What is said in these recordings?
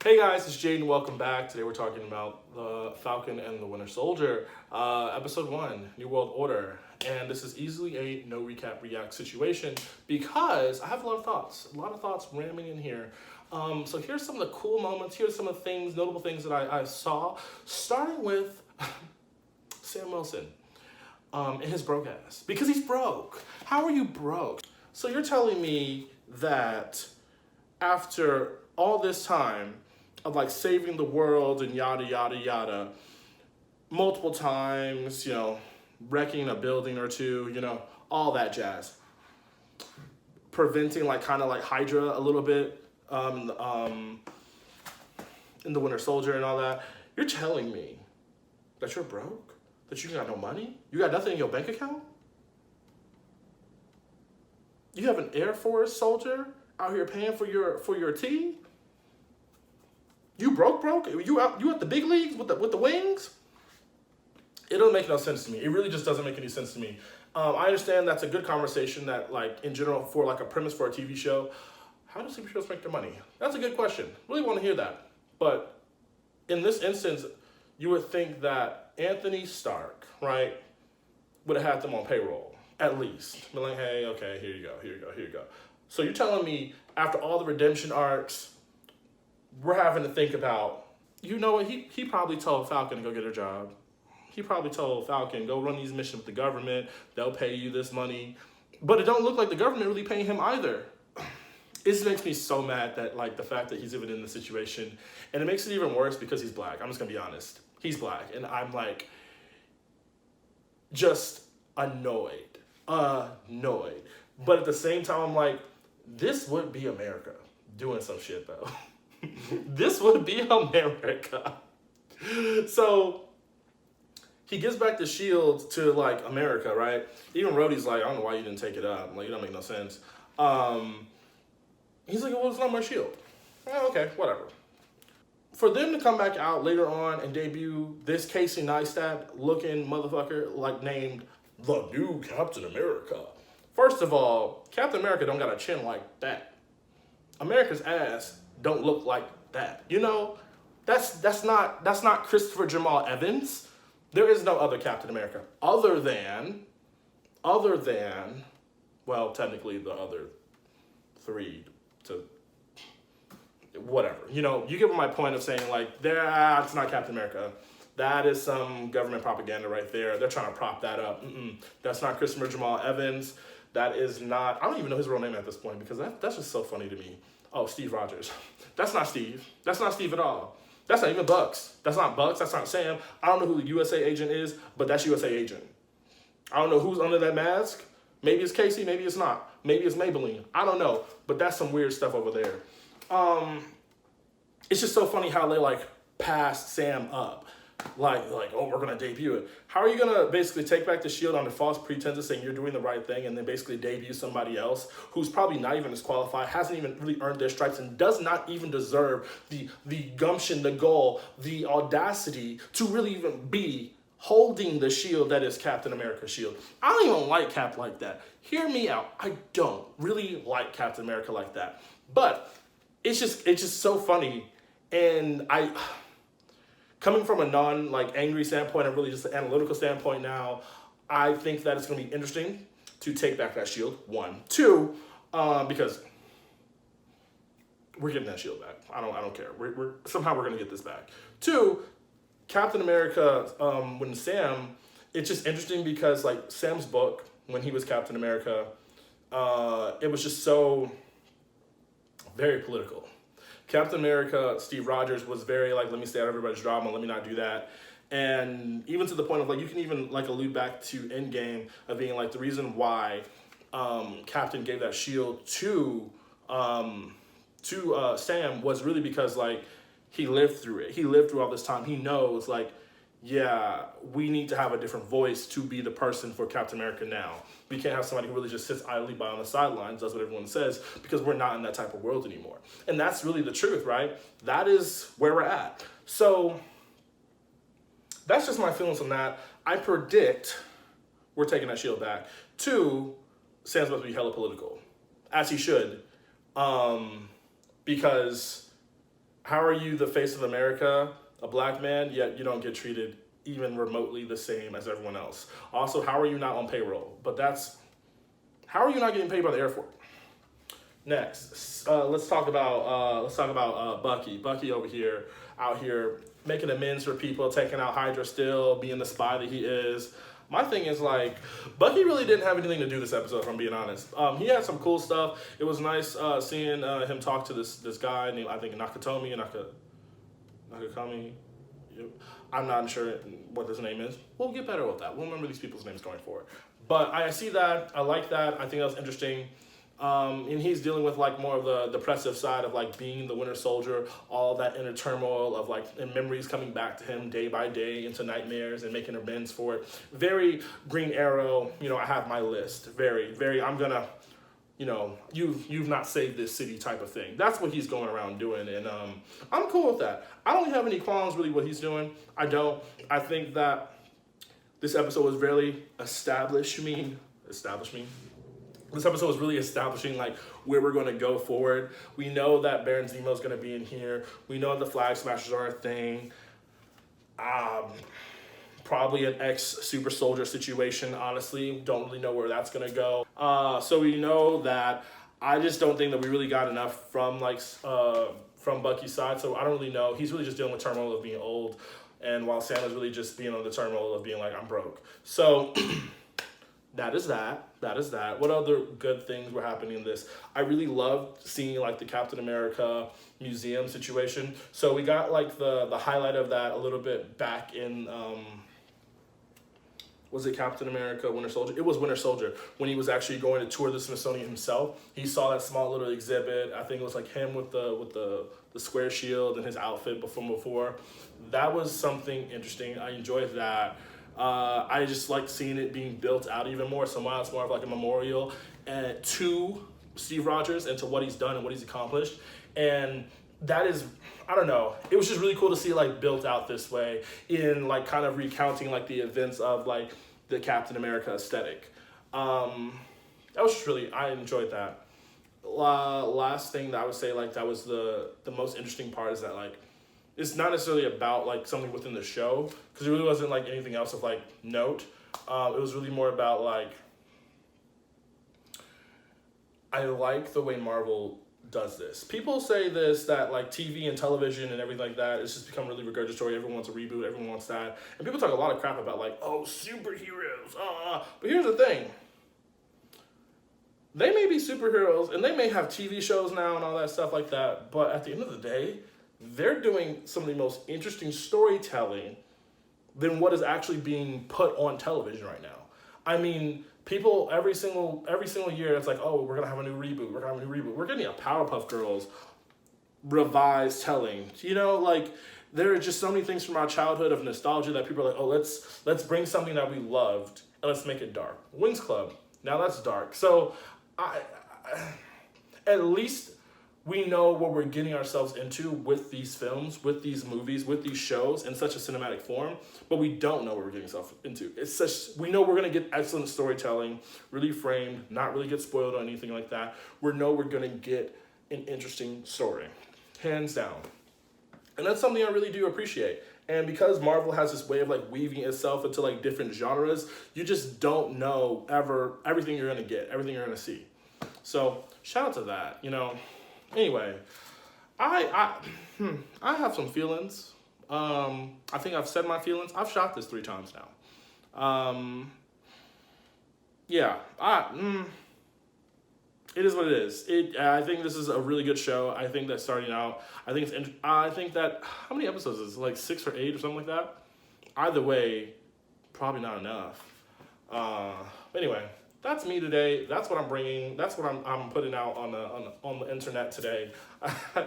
Hey guys, it's Jaden. Welcome back. Today we're talking about the Falcon and the Winter Soldier, episode 1, New World Order. And this is easily a no recap react situation because I have a lot of thoughts ramming in here. So here's some of the cool moments. Here's some of the things, notable things that I saw, starting with Sam Wilson and his broke ass. Because he's broke. How are you broke? So you're telling me that after all this time of like saving the world and yada yada yada, multiple times, wrecking a building or two, all that jazz, preventing like kind of like Hydra a little bit, in the Winter Soldier and all that. You're telling me that you're broke, that you got no money, you got nothing in your bank account. You have an Air Force soldier out here paying for your tea. You broke? You at the big leagues with the wings? It doesn't make no sense to me. It really just doesn't make any sense to me. I understand that's a good conversation that, like, in general, for like a premise for a TV show, how do TV shows make their money? That's a good question. Really want to hear that. But in this instance, you would think that Anthony Stark, right, would have had them on payroll, at least. Be like, hey, okay, here you go. So you're telling me after all the redemption arcs, we're having to think about, what, he probably told Falcon to go get a job. He probably told Falcon, go run these missions with the government. They'll pay you this money. But it don't look like the government really paying him either. It just makes me so mad that, like, the fact that he's even in the situation. And it makes it even worse because he's black. I'm just going to be honest. He's black. And I'm, like, just annoyed. But at the same time, I'm like, this would be America doing some shit, though. This would be America. So he gives back the shield to, like, America, right? Even Rhodey's like, I don't know why you didn't take it up. Like, it don't make no sense. He's like, well, it's not my shield. Okay, whatever. For them to come back out later on and debut this Casey Neistat looking motherfucker, like, named the new Captain America. First of all, Captain America don't got a chin like that. America's ass don't look like that. That's not Christopher Jamal Evans. There is no other Captain America other than, well, technically the other three to whatever. You get my point of saying, like, that's not Captain America. That is some government propaganda right there. They're trying to prop that up. That's not Christopher Jamal Evans. That is not, I don't even know his real name at this point because that's just so funny to me. Oh, Steve Rogers. That's not Steve. That's not Steve at all. That's not even Bucks. That's not Bucks. That's not Sam. I don't know who the USA agent is, but that's USA agent. I don't know who's under that mask. Maybe it's Casey. Maybe it's not. Maybe it's Maybelline. I don't know. But that's some weird stuff over there. It's just so funny how they, like, passed Sam up. Like, oh, we're going to debut it. How are you going to basically take back the shield under false pretenses saying you're doing the right thing and then basically debut somebody else who's probably not even as qualified, hasn't even really earned their stripes, and does not even deserve the gumption, the gall, the audacity to really even be holding the shield that is Captain America's shield? I don't even like Cap like that. Hear me out. I don't really like Captain America like that. But it's just so funny. And coming from a angry standpoint and really just an analytical standpoint now, I think that it's going to be interesting to take back that shield, 1. 2, because we're getting that shield back. I don't care. We're somehow we're going to get this back. 2, Captain America, when Sam, it's just interesting because, like, Sam's book, when he was Captain America, it was just so very political. Captain America, Steve Rogers, was very, like, let me stay out of everybody's drama, let me not do that. And even to the point of, like, you can even, like, allude back to Endgame of being, like, the reason why Captain gave that shield to Sam was really because, like, he lived through it. He lived through all this time. He knows, like, yeah, we need to have a different voice to be the person for Captain America now. We can't have somebody who really just sits idly by on the sidelines, does what everyone says, because we're not in that type of world anymore. And that's really the truth, right? That is where we're at. So that's just my feelings on that. I predict we're taking that shield back. 2, Sam's about to be hella political, as he should, because how are you the face of America, a black man, yet you don't get treated even remotely the same as everyone else? Also, how are you not on payroll? How are you not getting paid by the Air Force? Next, let's talk about Bucky. Bucky over here, out here making amends for people, taking out Hydra still, being the spy that he is. My thing is, like, Bucky really didn't have anything to do this episode, if I'm being honest. He had some cool stuff. It was nice seeing him talk to this guy named, I think, Nakatomi. I'm not sure what his name is. We'll get better with that. We'll remember these people's names going forward. But I see that. I like that. I think that was interesting. And he's dealing with like more of the depressive side of like being the Winter Soldier, all that inner turmoil of like and memories coming back to him day by day into nightmares and making amends for it. Very Green Arrow, I have my list. Very, very, I'm gonna, you've not saved this city type of thing. That's what he's going around doing, and I'm cool with that. I don't have any qualms really what he's doing. I don't. I think that this episode was really establishing. This episode was really establishing like where we're going to go forward. We know that Baron Zemo is going to be in here. We know the Flag Smashers are a thing. Probably an ex-super soldier situation, honestly. Don't really know where that's going to go. So we know that. I just don't think that we really got enough from Bucky's side. So I don't really know. He's really just dealing with turmoil of being old. And while Sam is really just being on the turmoil of being like, I'm broke. So that is that. What other good things were happening in this? I really loved seeing like the Captain America museum situation. So we got like the highlight of that a little bit back in, was it Captain America, Winter Soldier? It was Winter Soldier. When he was actually going to tour the Smithsonian himself, he saw that small little exhibit. I think it was like him with the square shield and his outfit before. That was something interesting. I enjoyed that. I just like seeing it being built out even more. So now it's more of like a memorial to Steve Rogers and to what he's done and what he's accomplished. And that is, I don't know, it was just really cool to see like built out this way in like kind of recounting like the events of like the Captain America aesthetic. That was just really, I enjoyed that. Last thing that I would say like that was the most interesting part is that like it's not necessarily about like something within the show because it really wasn't like anything else of like note. It was really more about like I like the way Marvel does this. People say this that like TV and television and everything like that it's just become really regurgitory. Everyone wants a reboot. Everyone wants that, and people talk a lot of crap about like superheroes. But here's the thing. They may be superheroes and they may have TV shows now and all that stuff like that. But at the end of the day, they're doing some of the most interesting storytelling than what is actually being put on television right now. I mean, people every single year, it's like, oh, we're gonna have a new reboot. We're getting a Powerpuff Girls revised telling. Like there are just so many things from our childhood of nostalgia that people are like, oh, let's bring something that we loved and let's make it dark. Wings Club, now that's dark. So I at least we know what we're getting ourselves into with these films, with these movies, with these shows in such a cinematic form, but we don't know what we're getting ourselves into. We know we're going to get excellent storytelling, really framed, not really get spoiled or anything like that. We know we're going to get an interesting story, hands down. And that's something I really do appreciate. And because Marvel has this way of like weaving itself into like different genres, you just don't know everything you're going to get, everything you're going to see. So shout out to that, Anyway, I have some feelings. I think I've said my feelings. I've shot this 3 times now. It is what it is. I think this is a really good show. I think that starting out, I think that, how many episodes is it? Like 6 or 8 or something like that? Either way, probably not enough. Anyway, that's me today. That's what I'm bringing. That's what I'm putting out on the internet today.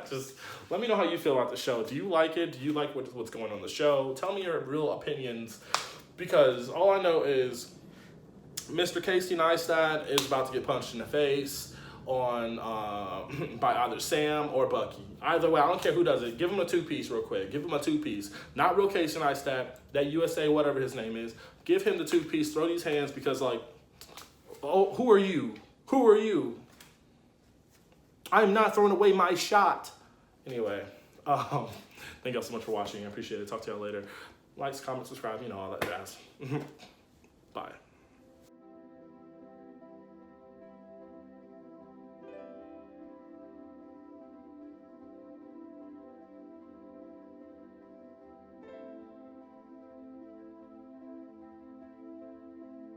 Just let me know how you feel about the show. Do you like it? Do you like what's going on in the show? Tell me your real opinions, because all I know is Mr. Casey Neistat is about to get punched in the face by either Sam or Bucky. Either way, I don't care who does it. Give him a 2-piece real quick. Give him a 2-piece. Not real Casey Neistat, that USA, whatever his name is. Give him the 2-piece. Throw these hands because like, oh, who are you? I'm not throwing away my shot. Anyway, Thank y'all so much for watching. I appreciate it. Talk to y'all later. Likes, comment, subscribe, you know, all that jazz. Bye.